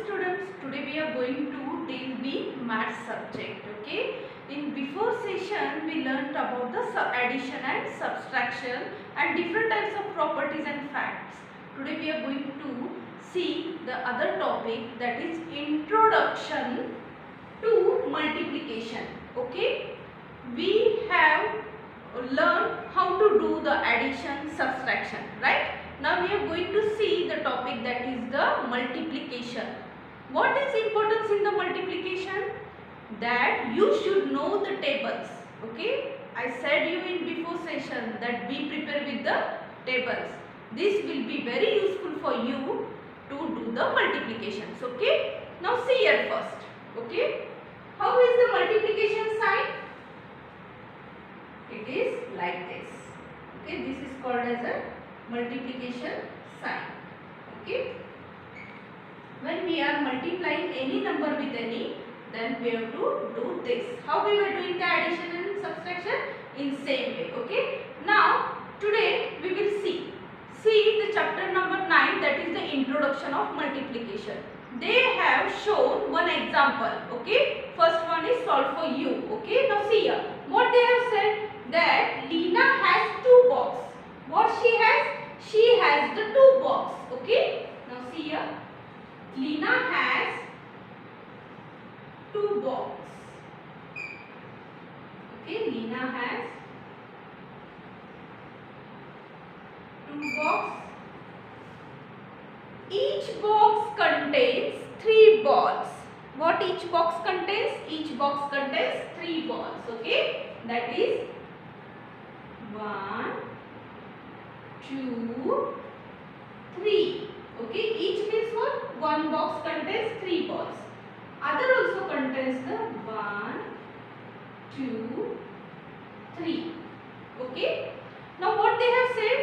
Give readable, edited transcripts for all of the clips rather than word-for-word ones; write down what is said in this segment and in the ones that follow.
students, today we are going to deal with math subject. Okay, in before session we learned about the addition and subtraction and different types of properties and facts. Today we are going to see the other topic, that is introduction to multiplication. Okay, we have learned how to do the addition, subtraction, right? Now we are going to see the topic, that is the multiplication. What is importance in the multiplication? That you should know the tables. Okay, I said you in before session that we prepare with the tables. This will be very useful for you to do the multiplications. Okay, now see here first. Okay, how is the multiplication sign? It is like this. Okay, this is called as a multiplication sign. Okay, when we are multiplying any number with any, then we have to do this. How we were doing the addition and subtraction? In same way. Okay, now today we will see the chapter number 9, that is the introduction of multiplication. They have shown one example. Okay, first one is solved for you. Okay, now see here what they have said, that Lina has 2 boxes. What she has? She has the 2 boxes. Okay, now see here, Lina has 2 boxes. Okay, Lina has 2 boxes. Each box contains 3 balls. What each box contains? Each box contains 3 balls. Okay, that is 1, 2, 3. Okay, each means what? One box contains 3 balls. Other also contains the 1, 2, 3. Okay. Now what they have said?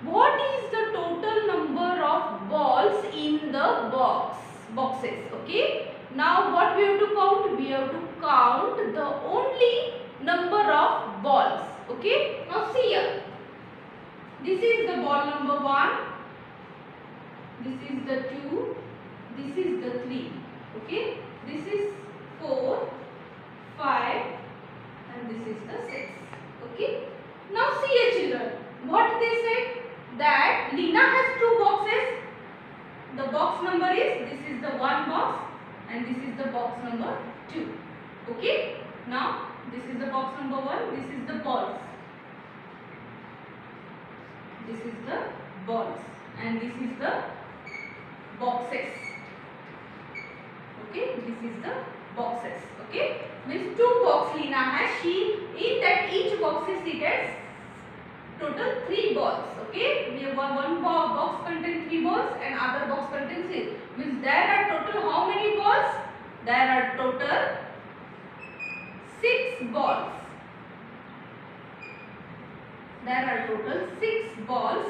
What is the total number of balls in the boxes? Okay. Now what we have to count? We have to count the only number of balls. Okay. Now see here. This is the ball number 1. This is the 2. This is the 3. Okay. This is 4, 5, and this is the 6. Okay. Now see here children. What they said? That Lina has 2 boxes. The box number is, this is the 1 box and this is the box number 2. Okay. Now this is the box number 1. This is the balls. This is the balls and this is the boxes. Okay, this is the boxes. Okay, means 2 boxes Lina has. In that each box is seated total 3 balls. Okay, we have one box contains 3 balls and other box contains 6. Means there are total how many balls? There are total 6 balls. There are total 6 balls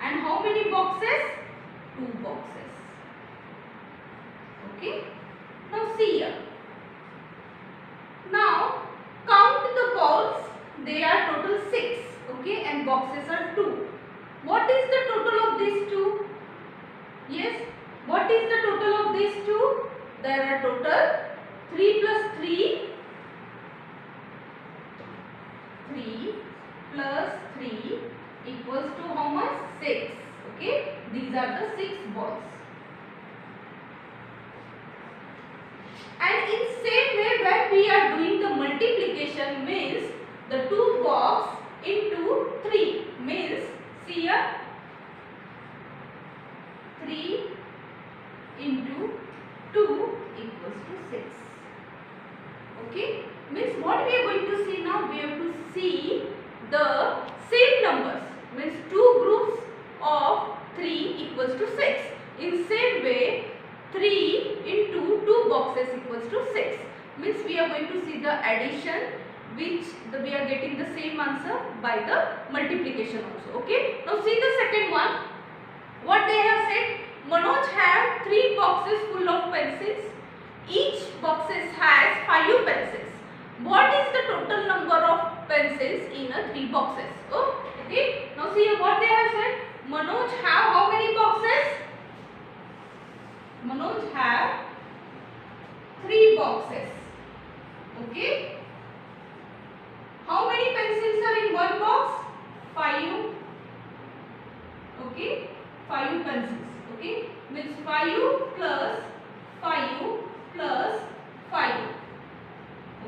and how many boxes? 2 boxes. Okay. Now see here. Now count the balls. They are total 6. Okay, and boxes are 2. What is the total of these 2? Yes. What is the total of these 2? There are total 3 plus 3. 3 plus 3 equals to how much? 6. Okay, these are the 6 balls. And in same way, when we are doing the multiplication, means the 2 box into 3 means, see here, 3 into 2 equals to 6. Okay, means what we are going to see now? We have to see the same numbers, means 2 groups of 3 equals to 6. In same way, 3 into 2 boxes equals to 6. Means we are going to see the addition, which we are getting the same answer by the multiplication also. Okay. Now see the second one. What they have said? Manoj have 3 boxes full of pencils. Each boxes has 5 pencils. What is the total number of pencils in a 3 boxes? Oh, okay. Now see what they have said. Manoj have how many boxes? Manoj have boxes. Okay. How many pencils are in one box? 5. Okay. 5 pencils. Okay. Means 5 plus 5 plus 5.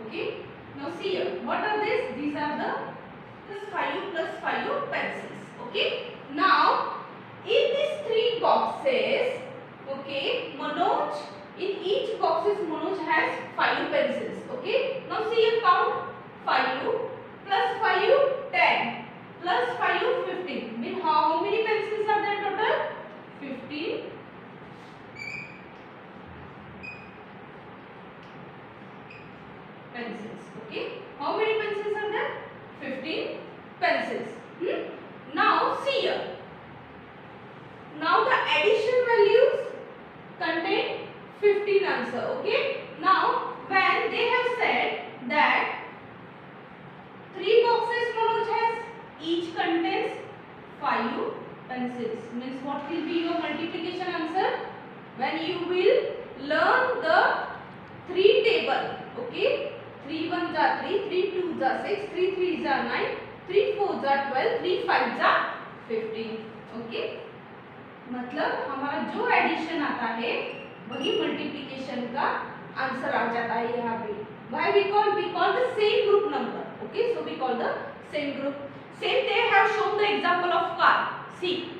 Okay. Now see here. What are these? These are the this 5 plus 5 pencils. Okay. Now in these 3 boxes, okay, Manoj, in each boxes Manoj has 5 pencils. Okay. Now see here, count 5 plus 5 10 plus 5 15. Mean how many pencils are there total? 15 pencils. Okay. How many pencils are there? 15 pencils. Now see here. Now the addition values contain 15 answer. Okay. Now when they have said that 3 boxes Manoj has, each contains 5 pencils. Means what will be your multiplication answer? When you will learn the 3 table. Okay. 3 1s are 3, 3 2s are 6, 3 3s are 9, 3 4s are 12, 3 5s are 15. Okay. मतलब हमारा जो addition आता है वही multiplication का answer आ जाता है यहाँ पे. Why we call the same group number. Okay, so we call the same group. Same they have shown the example of car. See,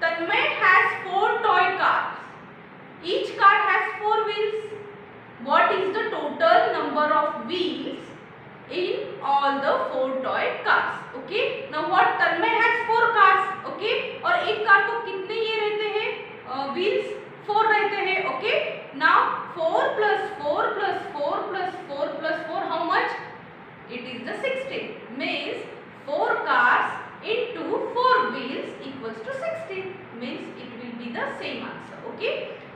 Tanmay has 4 toy cars. Each car has 4 wheels. What is the total number of wheels in all the 4 toy cars? Okay. Now what Tanmay has 4 cars. Okay. और एक car को कितने ये रहते हैं wheels? 4 रहते हैं. Okay. Now 4 plus 4 plus 4 plus 4 plus 4 how much? It is the 16. Means 4 cars into 4 wheels equals to 16. Means it will be the same answer. Okay.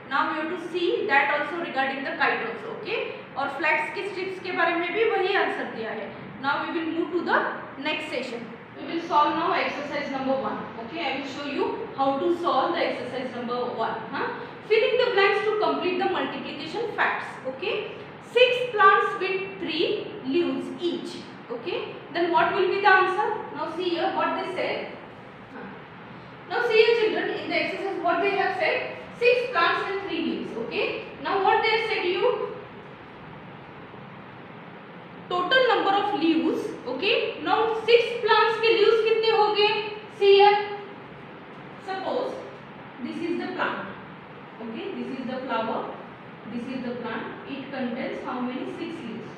Now we have to see that also regarding the kite also. Okay. और flags की strips के बारे में भी वही answer दिया है. Now we will move to the next session. We will solve now exercise number 1. Okay. I will show you how to solve the exercise number 1. Fill in the blanks to complete the multiplication facts. Okay. 6 plants with 3 leaves each. Okay. Then what will be the answer? Now see here what they said. Now see here children, in the exercise what they have said. 6 plants and 3 leaves. Okay. Now what they have said you? Total number of leaves. Okay. Now 6 plants के leaves कितने हो गए? See here. Suppose this is the plant. Okay. This is the flower. This is the plant. It contains how many? 6 leaves.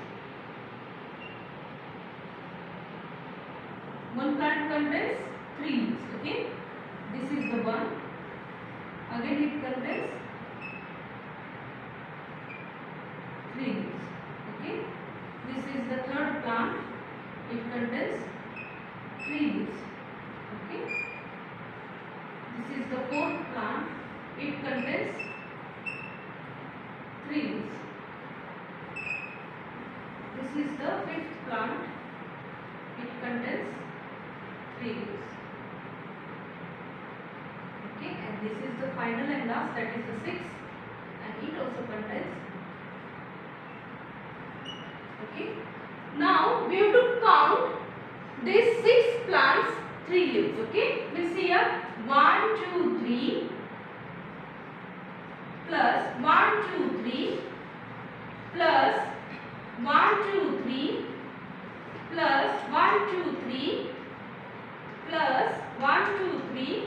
One plant contains 3 leaves. Okay. This is the one. Again it contains 3 leaves. Okay. This is the third plant. It contains 3 leaves. Okay. This is the fourth plant. It contains 3 leaves. This is the fifth plant. It contains 3 leaves. Okay, and this is the final and last, that is the sixth, and it also contains. Okay. Now we have to count these 6 plants, 3 leaves. Okay. We see here 1, 2, 3 plus 1, 2, 3 plus 1, 2, 3 plus 1, 2, 3 plus 1, 2, 3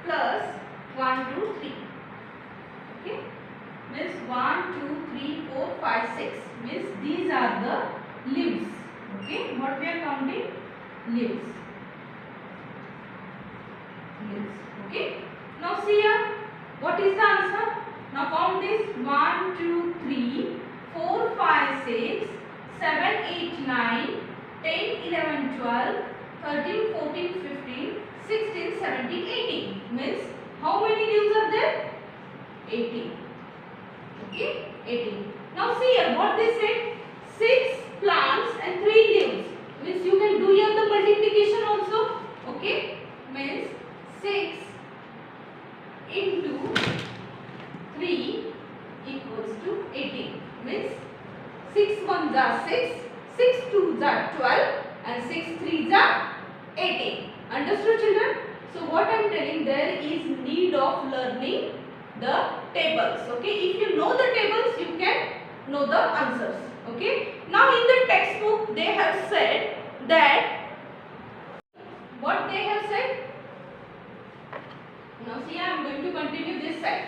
plus 1, 2, 3. Okay. Means 1, 2, 3, 4, 5, 6. Means these are the leaves. Okay. What we are counting? Leaves. Leaves. Okay. Now see here. What is the answer? Now count this. 1, 2, 3, 4, 5, 6, 7, 8, 9, 10, 11, 12, 13, 14, 15, 16, 17, 18. Means how many leaves are there? 18. Okay, 18. Now see here what they said. 6 plants and 3 leaves. Means you can do here the multiplication also. Okay, means 6 into 3 So what I am telling, there is need of learning the tables. Okay, if you know the tables, you can know the answers. Okay, now in the textbook they have said that, what they have said. Now see, I am going to continue this side.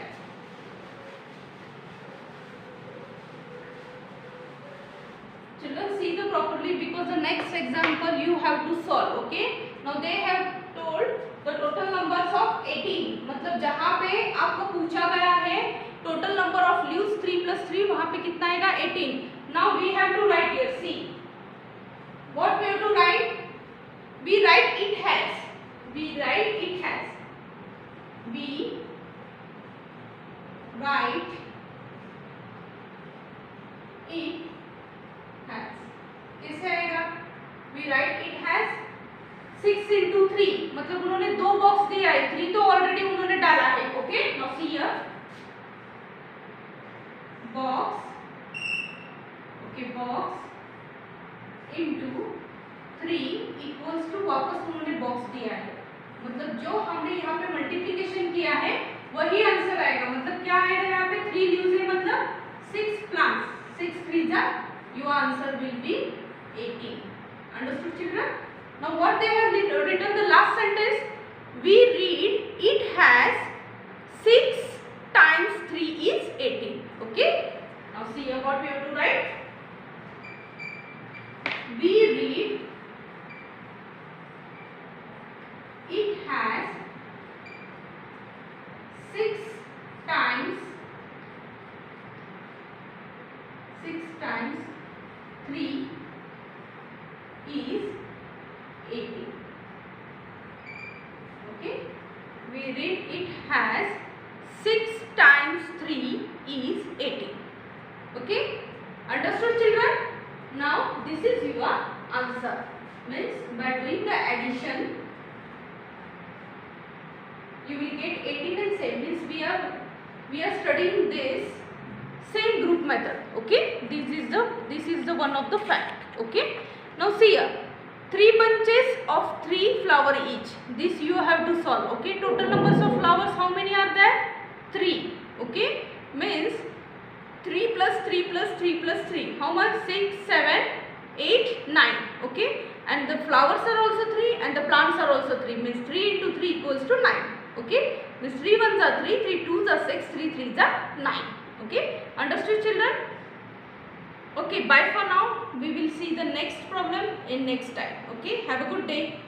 Children, see the properly, because the next example you have to solve. Okay, now they have told the total numbers of 18. मतलब जहाँ पे आपको पूछा गया है total number of leaves 3 plus 3, वहाँ पे कितना आएगा 18. Now we have to write here. See what we have to write. We write it has. We write it has. We write it has. कैसे आएगा? We write it has 6 into 3. मतलब उन्होंने दो box दिया है, 3 तो ऑलरेडी उन्होंने डाला है. Okay, now see here box. Okay, box into 3 equals to, वापस उन्होंने बॉक्स दिया है. मतलब जो हमने यहाँ पे मल्टीप्लिकेशन किया है वही आंसर आएगा. मतलब क्या आएगा यहाँ पे? 3 लीव्स है, मतलब 6 plants. 6 3 are, your answer will be 18. Understood, children? Now what they have written the last sentence? We read it has 6 times 3 is 18. Okay? Now see here what we have to write. We read it has 6 times 3 is 18. Okay, we read it has 6 times 3 is 18. Okay, understood, children? Now this is your answer. Means by doing the addition you will get 18 and same. Means we are studying this same group method. Okay, this is the one of the fact. Okay, now see here, 3 bunches of 3 flower each. This you have to solve. Okay, total numbers of flowers how many are there? 3. Okay, means 3 plus 3 plus 3 plus 3. How much? 6, 7, 8, 9. Okay, and the flowers are also 3 and the plants are also 3. Means 3 into 3 equals to 9. Okay, means 3 1s are 3, 3 2s are 6, 3 3s are 9. Okay, understood, children? Okay, bye for now. We will see the next problem in next time. Okay, have a good day.